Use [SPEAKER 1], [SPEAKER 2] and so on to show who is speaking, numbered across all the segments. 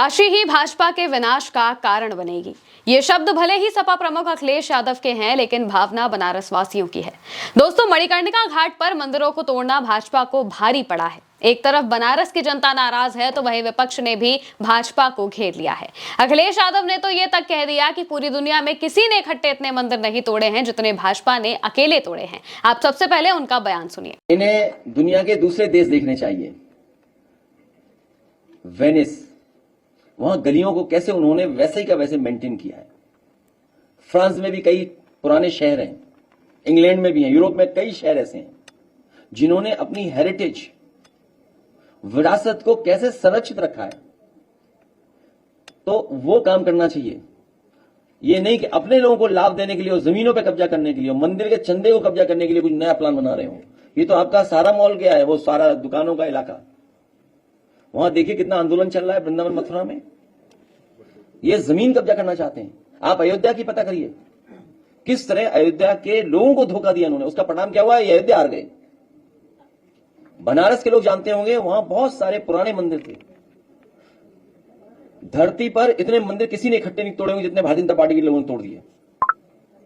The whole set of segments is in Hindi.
[SPEAKER 1] काशी ही भाजपा के विनाश का कारण बनेगी। ये शब्द भले ही सपा प्रमुख अखिलेश यादव के हैं, लेकिन भावना बनारस वासियों की है। दोस्तों, मणिकर्णिका घाट पर मंदिरों को तोड़ना भाजपा को भारी पड़ा है। एक तरफ बनारस की जनता नाराज है, तो वहीं विपक्ष ने भी भाजपा को घेर लिया है। अखिलेश यादव ने तो ये तक कह दिया कि पूरी दुनिया में किसी ने इकट्ठे इतने मंदिर नहीं तोड़े हैं जितने भाजपा ने अकेले तोड़े हैं। आप सबसे पहले उनका बयान सुनिए।
[SPEAKER 2] इन्हें दुनिया के दूसरे देश देखने चाहिए। वेनिस, वहां गलियों को कैसे उन्होंने वैसे ही का वैसे मेंटेन किया है। फ्रांस में भी कई पुराने शहर हैं, इंग्लैंड में भी हैं, यूरोप में कई शहर ऐसे हैं जिन्होंने अपनी हेरिटेज, विरासत को कैसे संरक्षित रखा है। तो वो काम करना चाहिए। ये नहीं कि अपने लोगों को लाभ देने के लिए और जमीनों पे कब्जा करने के लिए और मंदिर के चंदे को कब्जा करने के लिए कुछ नया प्लान बना रहे हो। ये तो आपका सारा मॉल गया है, वो सारा दुकानों का इलाका। वहां देखिए कितना आंदोलन चल रहा है वृंदावन मथुरा में। ये जमीन कब्जा करना चाहते हैं। आप अयोध्या की पता करिए, किस तरह अयोध्या के लोगों को धोखा दिया उन्होंने। उसका परिणाम क्या हुआ? ये अयोध्या हार गए। बनारस के लोग जानते होंगे, वहां बहुत सारे पुराने मंदिर थे। धरती पर इतने मंदिर किसी ने इकट्ठे नहीं तोड़े होंगे जितने भारतीय जनता पार्टी के लोगों ने तोड़ दिए।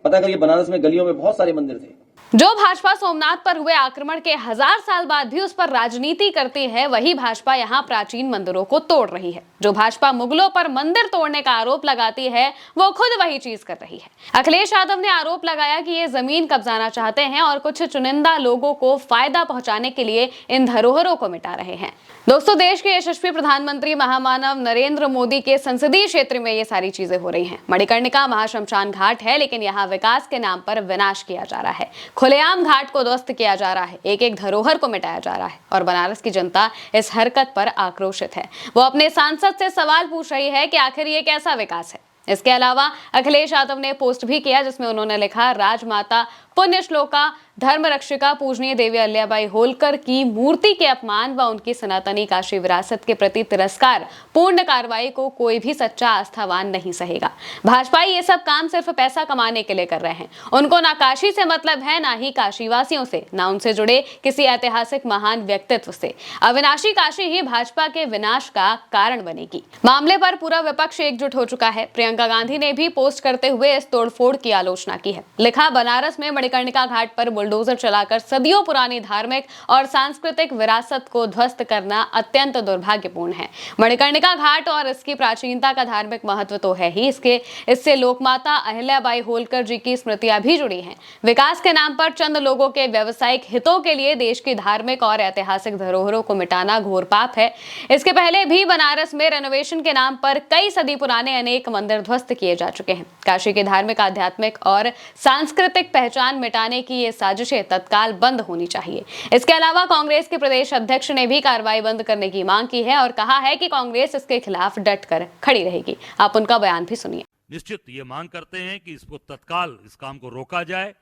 [SPEAKER 2] पता करिए, बनारस में गलियों में बहुत सारे मंदिर थे।
[SPEAKER 1] जो भाजपा सोमनाथ पर हुए आक्रमण के 1000 साल बाद भी उस पर राजनीति करती है, वही भाजपा यहाँ प्राचीन मंदिरों को तोड़ रही है। जो भाजपा मुगलों पर मंदिर तोड़ने का आरोप लगाती है, वो खुद वही चीज कर रही है। अखिलेश यादव ने आरोप लगाया कि ये जमीन कब्जाना चाहते हैं और कुछ चुनिंदा लोगों को फायदा पहुंचाने के लिए इन धरोहरों को मिटा रहे हैं। दोस्तों, देश के यशस्वी प्रधानमंत्री महामानव नरेंद्र मोदी के संसदीय क्षेत्र में ये सारी चीजें हो रही हैं। मणिकर्णिका महाश्मशान घाट है, लेकिन यहाँ विकास के नाम पर विनाश किया जा रहा है। खुलेआम घाट को ध्वस्त किया जा रहा है, एक एक धरोहर को मिटाया जा रहा है और बनारस की जनता इस हरकत पर आक्रोशित है। वो अपने सांसद से सवाल पूछ रही है कि आखिर ये कैसा विकास है। इसके अलावा अखिलेश यादव ने पोस्ट भी किया, जिसमें उन्होंने लिखा, राजमाता पुण्य श्लोका धर्म रक्षिका पूजनीय देवी अहिल्याबाई होलकर की मूर्ति के अपमान व उनकी सनातनी काशी विरासत के प्रति तिरस्कार पूर्ण कार्रवाई को कोई भी सच्चा आस्थावान नहीं सहेगा। भाजपाई ये सब काम सिर्फ पैसा कमाने के लिए कर रहे हैं। उनको ना काशी से मतलब है, ना ही काशी वासियों से, ना उनसे जुड़े किसी ऐतिहासिक महान व्यक्तित्व से। अविनाशी काशी ही भाजपा के विनाश का कारण बनेगी। मामले पर पूरा विपक्ष एकजुट हो चुका है। प्रियंका गांधी ने भी पोस्ट करते हुए इस तोड़फोड़ की आलोचना की है। लिखा, बनारस में मणिकर्णिका घाट पर बुलडोजर चलाकर सदियों पुरानी धार्मिक और सांस्कृतिक विरासत को ध्वस्त करना अत्यंत दुर्भाग्यपूर्ण है। मणिकर्णिका घाट और इसकी प्राचीनता का धार्मिक महत्व तो है ही, इससे लोकमाता अहिल्याबाई होलकर जी की स्मृतियां भी जुड़ी हैं। विकास के नाम पर चंद लोगों के व्यवसायिक हितों के लिए देश की धार्मिक और ऐतिहासिक धरोहरों को मिटाना घोर पाप है। इसके पहले भी बनारस में रेनोवेशन के नाम पर कई सदी पुराने अनेक मंदिर ध्वस्त किए जा चुके हैं। काशी की धार्मिक, आध्यात्मिक और सांस्कृतिक पहचान मिटाने की ये साजिशें तत्काल बंद होनी चाहिए। इसके अलावा कांग्रेस के प्रदेश अध्यक्ष ने भी कार्रवाई बंद करने की मांग की है और कहा है कि कांग्रेस इसके खिलाफ डटकर खड़ी रहेगी। आप उनका बयान भी सुनिए।
[SPEAKER 3] निश्चित ये मांग करते हैं कि इसको तत्काल, इस काम को रोका जाए।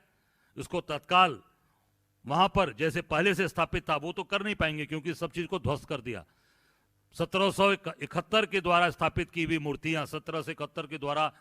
[SPEAKER 3] इसको तत्काल वहां पर जैसे पहले से स्थापित था वो तो कर नहीं पाएंगे, क्योंकि सब चीज को ध्वस्त कर दिया। 1771 के द्वारा स्थापित की हुई मूर्तियां, 1771 के द्वारा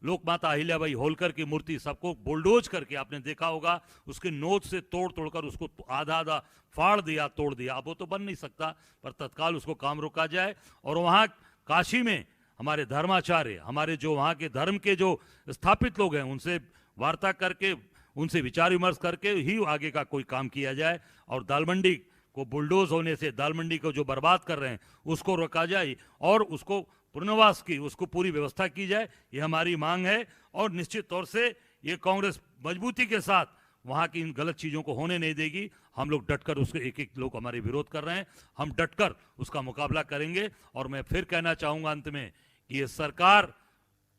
[SPEAKER 3] लोकमाता अहिल्याबाई होलकर की मूर्ति, सबको बुलडोज करके, आपने देखा होगा, उसके नोच से तोड़ तोड़कर उसको आधा आधा फाड़ दिया, तोड़ दिया। अब वो तो बन नहीं सकता, पर तत्काल उसको काम रोका जाए। और वहाँ काशी में हमारे धर्माचार्य, हमारे जो वहाँ के धर्म के जो स्थापित लोग हैं, उनसे वार्ता करके, उनसे विचार विमर्श करके ही आगे का कोई काम किया जाए। और दाल मंडी को बुलडोज होने से, दाल मंडी को जो बर्बाद कर रहे हैं उसको रोका जाए और उसको पुनर्वास की, उसको पूरी व्यवस्था की जाए। ये हमारी मांग है। और निश्चित तौर से ये कांग्रेस मजबूती के साथ वहाँ की इन गलत चीज़ों को होने नहीं देगी। हम लोग डटकर उसके, एक एक लोग हमारे विरोध कर रहे हैं, हम डटकर उसका मुकाबला करेंगे। और मैं फिर कहना चाहूँगा अंत में कि ये सरकार,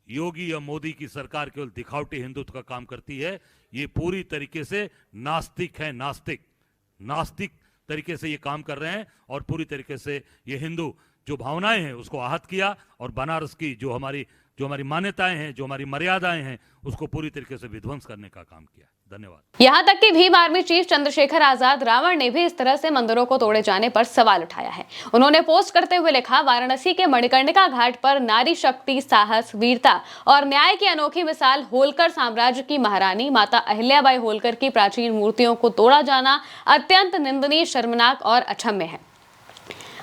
[SPEAKER 3] योगी या मोदी की सरकार, केवल दिखावटी हिंदुत्व का काम करती है। ये पूरी तरीके से नास्तिक है, नास्तिक तरीके से ये काम कर रहे हैं और पूरी तरीके से ये हिंदू जो भावनाएं हैं उसको आहत किया और बनारस की जो हमारी मान्यताएं हैं, जो हमारी मर्यादाएं हैं, उसको पूरी तरीके से विध्वंस करने का काम किया। धन्यवाद।
[SPEAKER 1] यहाँ तक कि भीम आर्मी चीफ चंद्रशेखर आजाद रावण ने भी इस तरह से मंदिरों को तोड़े जाने पर सवाल उठाया है। उन्होंने पोस्ट करते हुए लिखा, वाराणसी के मणिकर्णिका घाट पर नारी शक्ति, साहस, वीरता और न्याय की अनोखी मिसाल होलकर साम्राज्य की महारानी माता अहिल्याबाई होलकर की प्राचीन मूर्तियों को तोड़ा जाना अत्यंत निंदनीय, शर्मनाक और अक्षम्य है।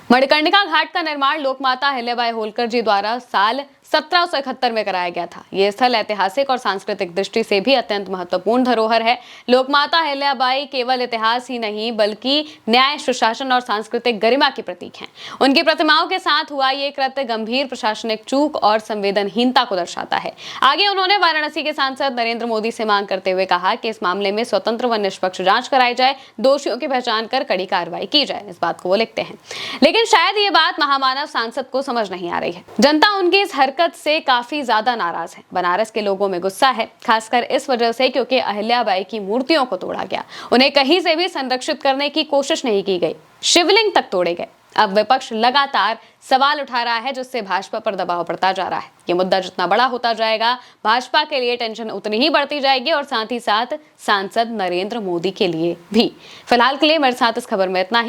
[SPEAKER 1] मणिकर्णिका घाट का निर्माण लोकमाता अहिल्याबाई होलकर जी द्वारा साल 1771 में कराया गया था। ये स्थल ऐतिहासिक और सांस्कृतिक दृष्टि से भी अत्यंत महत्वपूर्ण धरोहर है। लोकमाता अहिल्याबाई केवल इतिहास ही नहीं बल्कि न्याय, सुशासन और सांस्कृतिक गरिमा की प्रतीक हैं। उनकी प्रतिमाओं के साथ हुआ ये कृत्य गंभीर प्रशासनिक चूक और संवेदनहीनता को दर्शाता है। आगे उन्होंने वाराणसी के सांसद नरेंद्र मोदी से मांग करते हुए कहा कि इस मामले में स्वतंत्र व निष्पक्ष जांच कराई जाए, दोषियों की पहचान कर कड़ी कार्रवाई की जाए। इस बात को वो लिखते हैं, लेकिन शायद ये बात महामानव सांसद को समझ नहीं आ रही है। जनता उनकी इस हरकत से काफी ज्यादा नाराज है। बनारस के लोगों में गुस्सा है, खासकर इस वजह से क्योंकि अहिल्याबाई की मूर्तियों को तोड़ा गया, उन्हें कहीं से भी संरक्षित करने की कोशिश नहीं की गई, शिवलिंग तक तोड़े गए। अब विपक्ष लगातार सवाल उठा रहा है, जिससे भाजपा पर दबाव बढ़ता जा रहा है। ये मुद्दा जितना बड़ा होता जाएगा, भाजपा के लिए टेंशन उतनी ही बढ़ती जाएगी और साथ ही साथ सांसद नरेंद्र मोदी के लिए भी। फिलहाल के लिए मेरे साथ इस खबर में इतना ही।